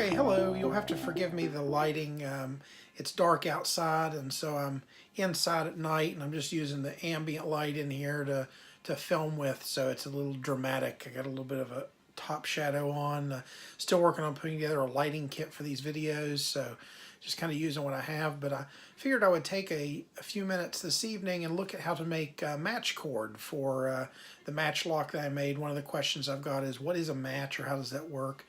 Okay, hello. You'll have to forgive me the lighting. It's dark outside, and so I'm inside at night, and I'm just using the ambient light in here to film with, so it's a little dramatic. I got a little bit of a top shadow on. Still working on putting together a lighting kit for these videos, so just kind of using what I have, but I figured I would take a few minutes this evening and look at how to make a match cord for the match lock that I made. One of the questions I've got is, what is a match, or how does that work?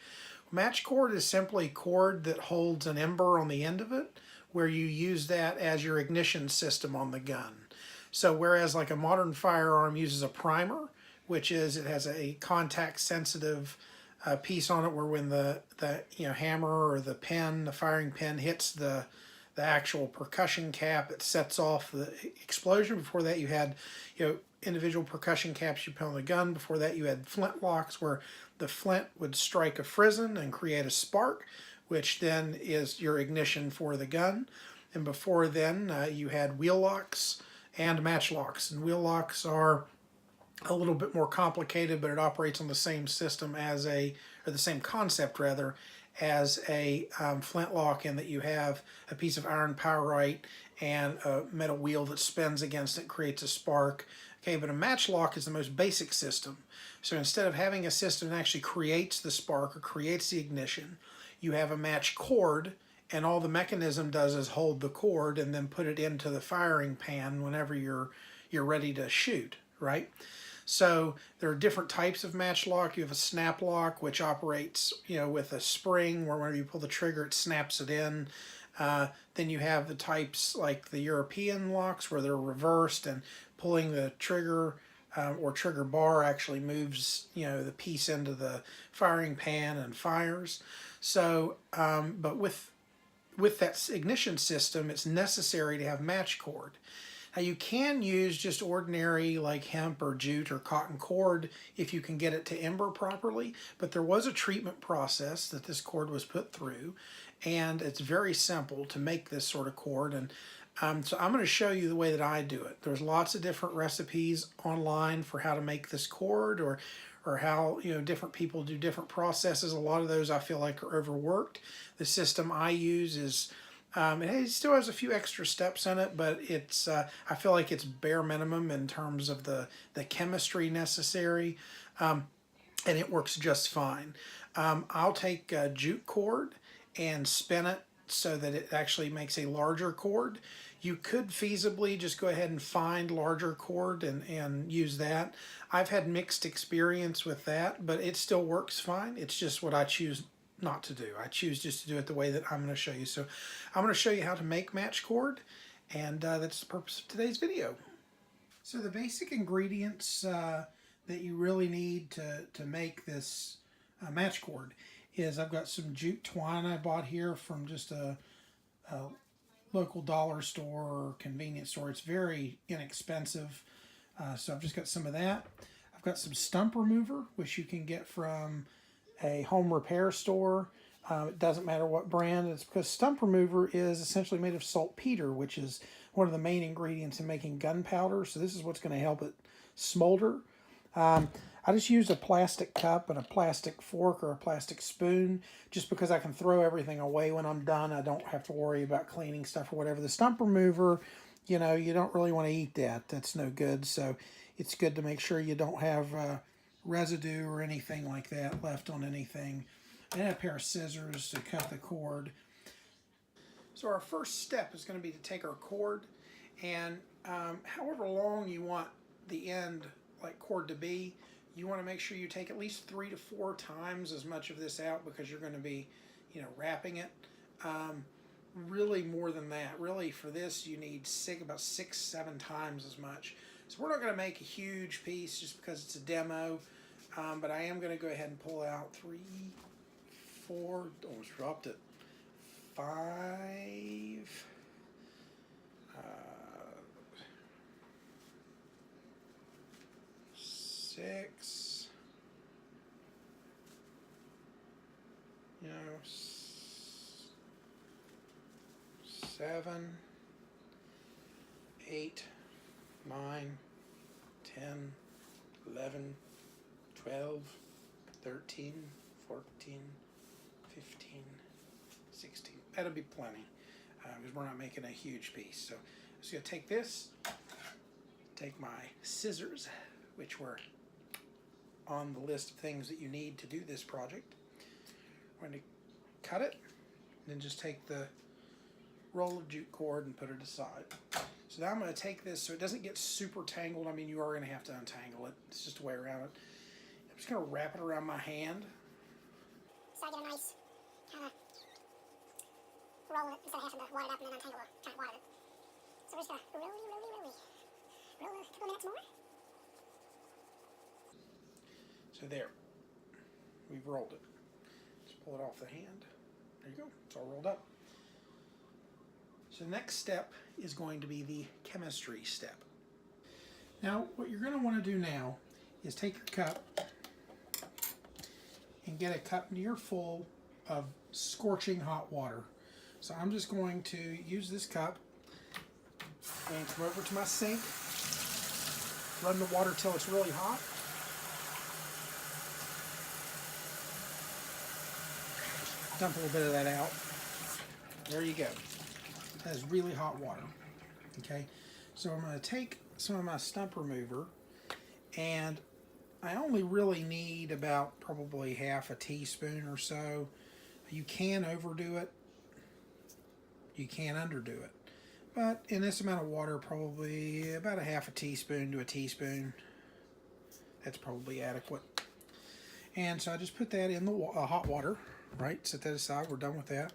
Match cord is simply cord that holds an ember on the end of it, where you use that as your ignition system on the gun. So whereas like a modern firearm uses a primer, which is it has a contact sensitive piece on it where when the hammer or the pin, the firing pin hits the actual percussion cap, it sets off the explosion. Before that you had individual percussion caps you put on the gun. Before that you had flint locks where the flint would strike a frizzen and create a spark, which then is your ignition for the gun. And before then you had wheel locks and match locks. And wheel locks are a little bit more complicated, but it operates on the same system as or the same concept rather, as a flintlock, in that you have a piece of iron Powerite and a metal wheel that spins against it, creates a spark. Okay, but a match lock is the most basic system. So instead of having a system that actually creates the spark or creates the ignition, you have a match cord, and all the mechanism does is hold the cord and then put it into the firing pan whenever you're ready to shoot, right? So there are different types of match lock. You have a snap lock, which operates with a spring where whenever you pull the trigger it snaps it in. Then you have the types like the European locks where they're reversed, and pulling the trigger or trigger bar actually moves the piece into the firing pan and fires. So but with that ignition system, it's necessary to have match cord. Now you can use just ordinary like hemp or jute or cotton cord if you can get it to ember properly, but there was a treatment process that this cord was put through, and it's very simple to make this sort of cord. And so I'm going to show you the way that I do it. There's lots of different recipes online for how to make this cord, or how different people do different processes. A lot of those I feel like are overworked. The system I use is it still has a few extra steps in it, but it's I feel like it's bare minimum in terms of the chemistry necessary, and it works just fine. I'll take jute cord and spin it so that it actually makes a larger cord. You could feasibly just go ahead and find larger cord and use that. I've had mixed experience with that, but it still works fine. It's just what I choose not to do. I choose just to do it the way that I'm going to show you. So I'm going to show you how to make match cord, and that's the purpose of today's video. So the basic ingredients that you really need to make this match cord is, I've got some jute twine I bought here from just a local dollar store or convenience store. It's very inexpensive, so I've just got some of that. I've got some stump remover, which you can get from a home repair store. It doesn't matter what brand. It's because stump remover is essentially made of saltpeter, which is one of the main ingredients in making gunpowder. So this is what's going to help it smolder. I just use a plastic cup and a plastic fork or a plastic spoon, just because I can throw everything away when I'm done. I don't have to worry about cleaning stuff or whatever. The stump remover, you don't really want to eat that. That's no good. So it's good to make sure you don't have residue or anything like that left on anything. And a pair of scissors to cut the cord. So our first step is going to be to take our cord, and however long you want the end cord to be, you want to make sure you take at least 3 to 4 times as much of this out, because you're going to be wrapping it. Really more than that. Really for this you need about 6-7 times as much. So we're not going to make a huge piece just because it's a demo. But I am going to go ahead and pull out 3, 4, almost dropped it, 5, 6, 7, 8, 9, 10, 11, 12, 13, 14, 15, 16. That'll be plenty because we're not making a huge piece. So I'm just going to take this, take my scissors, which were on the list of things that you need to do this project. I'm going to cut it, and then just take the roll of jute cord and put it aside. So now I'm going to take this so it doesn't get super tangled. I mean, you are going to have to untangle it. It's just a way around it. I'm just going to wrap it around my hand. So I get a nice kind of roll it instead of having to wad it up and then untangle a giant wad of it. So we're just going to roll a couple minutes more. So there, we've rolled it. Just pull it off the hand. There you go, it's all rolled up. So the next step is going to be the chemistry step. Now, what you're going to want to do now is take your cup and get a cup near full of scorching hot water. So I'm just going to use this cup and come over to my sink, run the water till it's really hot. Dump a little bit of that out. There you go. That is really hot water. Okay, so I'm going to take some of my stump remover, and I only really need about probably half a teaspoon or so. You can overdo it. You can underdo it. But in this amount of water, probably about a half a teaspoon to a teaspoon. That's probably adequate. And so I just put that in the hot water, right? Set that aside. We're done with that.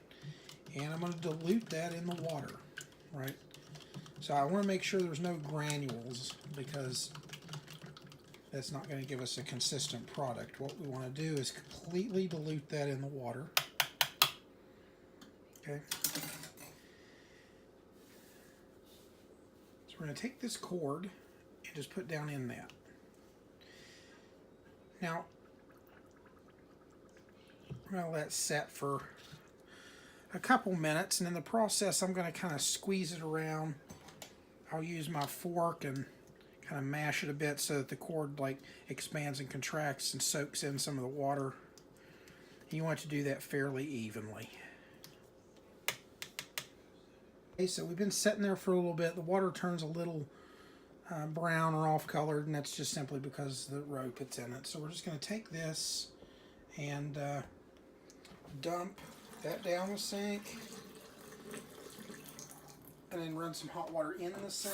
And I'm going to dilute that in the water, right? So I want to make sure there's no granules because that's not going to give us a consistent product. What we want to do is completely dilute that in the water. Okay. So we're going to take this cord and just put down in that. Now, I'm going to let it set for a couple minutes, and in the process I'm going to kind of squeeze it around. I'll use my fork and kind of mash it a bit so that the cord like expands and contracts and soaks in some of the water. And you want to do that fairly evenly. Okay, so we've been sitting there for a little bit. The water turns a little brown or off colored, and that's just simply because the rope it's in it. So we're just going to take this and dump that down the sink, and then run some hot water in the sink.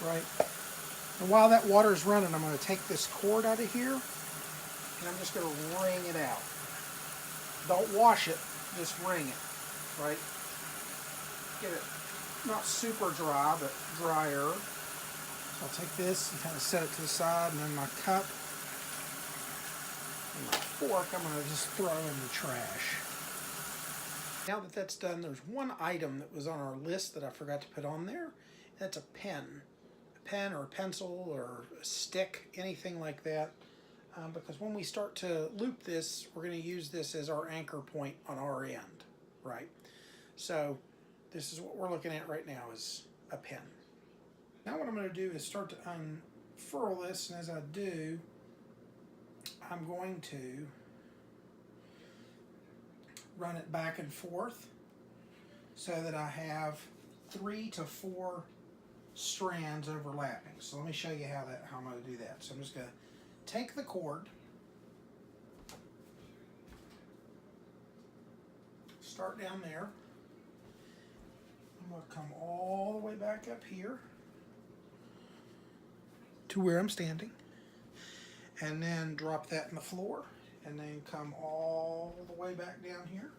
Right. And while that water is running, I'm going to take this cord out of here, and I'm just going to wring it out. Don't wash it, just wring it. Right. Get it not super dry, but drier. So I'll take this and kind of set it to the side, and then my cup and my fork I'm going to just throw in the trash. Now that that's done, there's one item that was on our list that I forgot to put on there. That's a pen. A pen or a pencil or a stick, anything like that. Because when we start to loop this, we're going to use this as our anchor point on our end. Right? So this is what we're looking at right now, is a pen. Now what I'm going to do is start to unfurl this, and as I do, I'm going to run it back and forth so that I have 3 to 4 strands overlapping. So let me show you how I'm going to do that. So I'm just going to take the cord, start down there. I'm going to come all the way back up here to where I'm standing, and then drop that in the floor, and then come all the way back down here.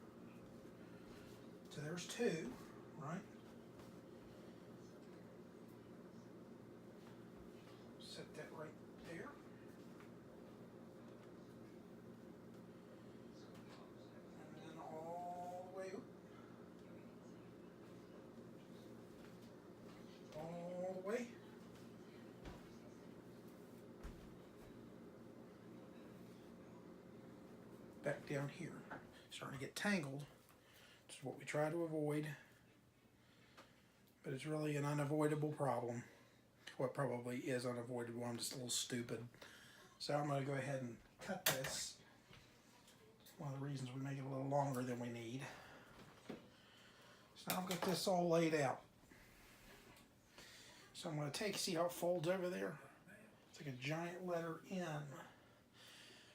So there's 2, right? Set that right there. And then all the way up. All the way. Back down here. Starting to get tangled. This is what we try to avoid. But it's really an unavoidable problem. Well, it probably is unavoidable. I'm just a little stupid. So I'm going to go ahead and cut this. one of the reasons we make it a little longer than we need. So now I've got this all laid out. So I'm going to take, see how it folds over there? It's like a giant letter N.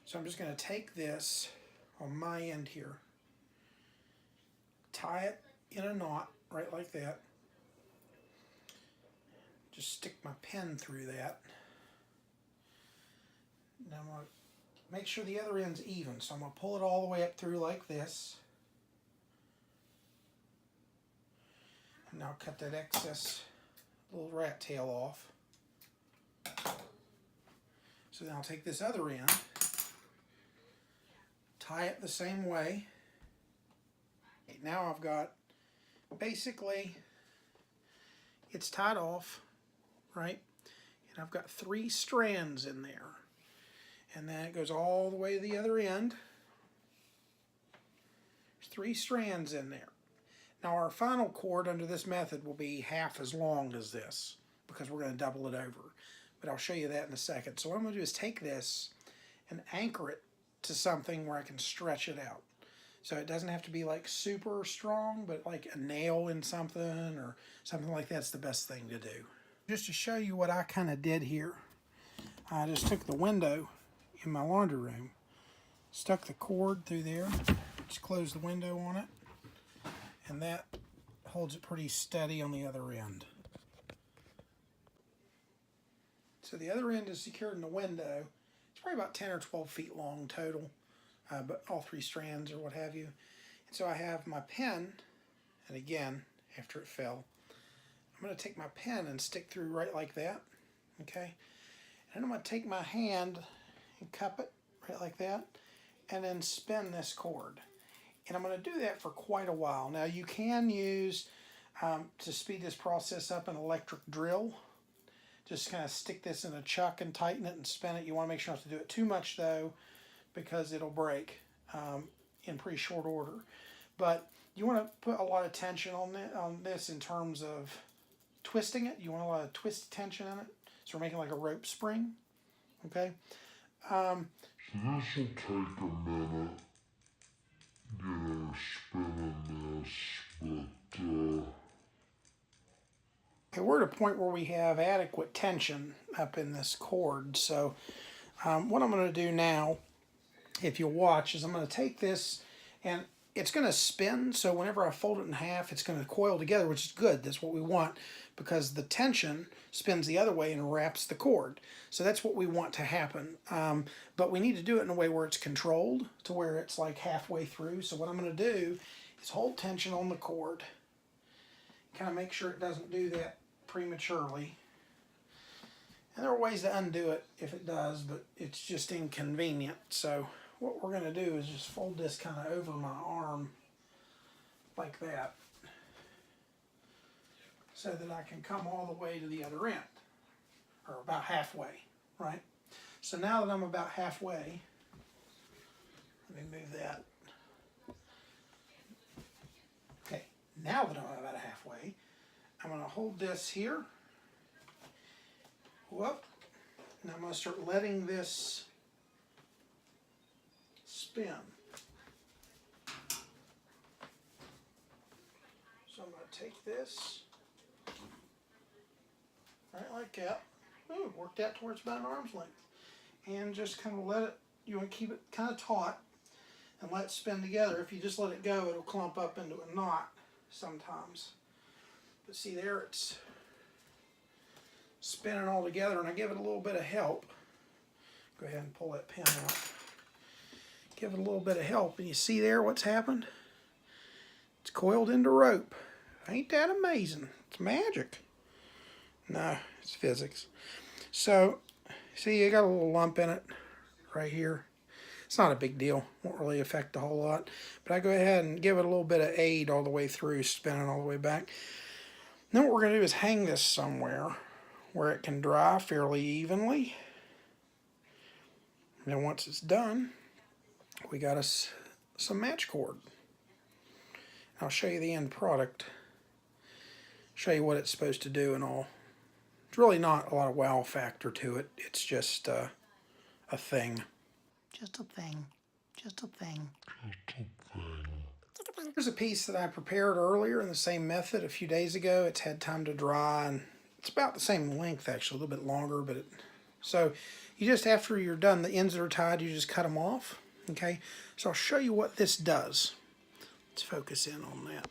So I'm just going to take this on my end here, tie it in a knot right like that. Just stick my pen through that. Now I'm going to make sure the other end's even. So I'm going to pull it all the way up through like this. And now cut that excess little rat tail off. So then I'll take this other end, tie it the same way. Now I've got, basically, it's tied off, right? And I've got 3 strands in there. And then it goes all the way to the other end. There's 3 strands in there. Now our final cord under this method will be half as long as this because we're going to double it over. But I'll show you that in a second. So what I'm going to do is take this and anchor it to something where I can stretch it out. So it doesn't have to be like super strong, but like a nail in something or something like that's the best thing to do. Just to show you what I kind of did here, I just took the window in my laundry room, stuck the cord through there, just closed the window on it, and that holds it pretty steady on the other end. So the other end is secured in the window. It's probably about 10 or 12 feet long total, but all 3 strands or what have you. And so I have my pen, and again, after it fell, I'm going to take my pen and stick through right like that, okay? And I'm going to take my hand and cup it right like that, and then spin this cord. And I'm going to do that for quite a while. Now you can use, to speed this process up, an electric drill. Just kind of stick this in a chuck and tighten it and spin it. You want to make sure not to do it too much though, because it'll break in pretty short order. But you want to put a lot of tension on this in terms of twisting it. You want a lot of twist tension in it. So we're making like a rope spring. Okay. So this will take a minute, spinning this, but Okay, we're at a point where we have adequate tension up in this cord. So what I'm going to do now, if you watch, is I'm going to take this and it's going to spin. So whenever I fold it in half, it's going to coil together, which is good. That's what we want because the tension spins the other way and wraps the cord. So that's what we want to happen. But we need to do it in a way where it's controlled to where it's like halfway through. So what I'm going to do is hold tension on the cord. Kind of make sure it doesn't do that prematurely. And there are ways to undo it if it does, but it's just inconvenient. So what we're going to do is just fold this kind of over my arm like that so that I can come all the way to the other end, or about halfway, right? So now that I'm about halfway, let me move that. Okay, now that I'm about halfway, I'm going to hold this here. Whoop. Now I'm going to start letting this spin. So I'm going to take this, right like that. Ooh, worked out towards about an arm's length. And just kind of let it, you want to keep it kind of taut and let it spin together. If you just let it go, it'll clump up into a knot sometimes. But see there, it's spinning all together, and I give it a little bit of help. Go ahead and pull that pin out. Give it a little bit of help, and you see there what's happened? It's coiled into rope. Ain't that amazing? It's magic. No, it's physics. So, see, you got a little lump in it right here. It's not a big deal. Won't really affect a whole lot. But I go ahead and give it a little bit of aid all the way through, spinning all the way back. Then what we're going to do is hang this somewhere where it can dry fairly evenly. And then once it's done, we got us some match cord. I'll show you the end product, show you what it's supposed to do and all. It's really not a lot of wow factor to it. It's just a thing. Just a thing. Just a thing. Just a thing. Here's a piece that I prepared earlier in the same method a few days ago. It's had time to dry, and it's about the same length actually, a little bit longer, but so you just, after you're done, the ends that are tied, you just cut them off. Okay, so I'll show you what this does. Let's focus in on that.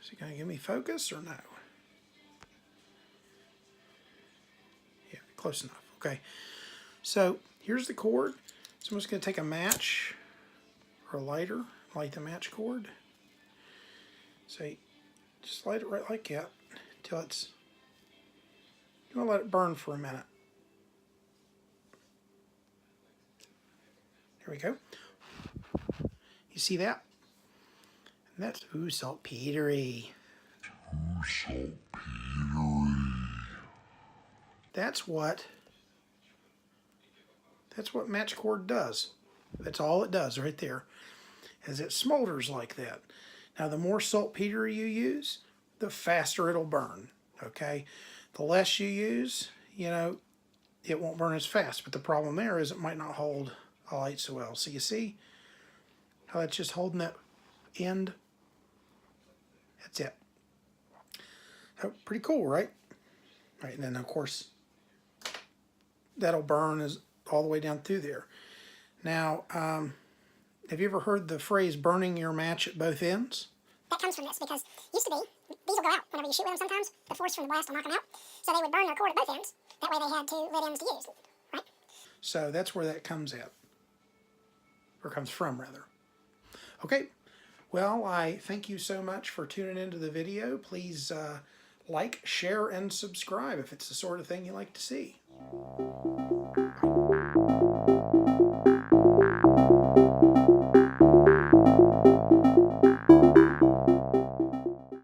Is it going to give me focus or no? Yeah, close enough. Okay, so here's the cord. So I'm just going to take a match or a lighter, light the match cord. So you just light it right like that until it's, you want to let it burn for a minute. There we go. You see that? And that's, ooh, saltpetery. Saltpetery. That's what match cord does. That's all it does right there, is it smolders like that. Now the more saltpeter you use, the faster it'll burn, okay? The less you use, you know, it won't burn as fast, but the problem there is it might not hold a light so well. So you see how that's just holding that end? That's it. So pretty cool, right? Right, and then of course that'll burn as all the way down through there. Now, have you ever heard the phrase burning your match at both ends? That comes from this because used to be, these will go out whenever you shoot with them sometimes. The force from the blast will knock them out. So they would burn their cord at both ends. That way they had two lit ends to use, right? So that's where that comes at, or comes from rather. Okay, well, I thank you so much for tuning into the video. Please like, share, and subscribe if it's the sort of thing you like to see.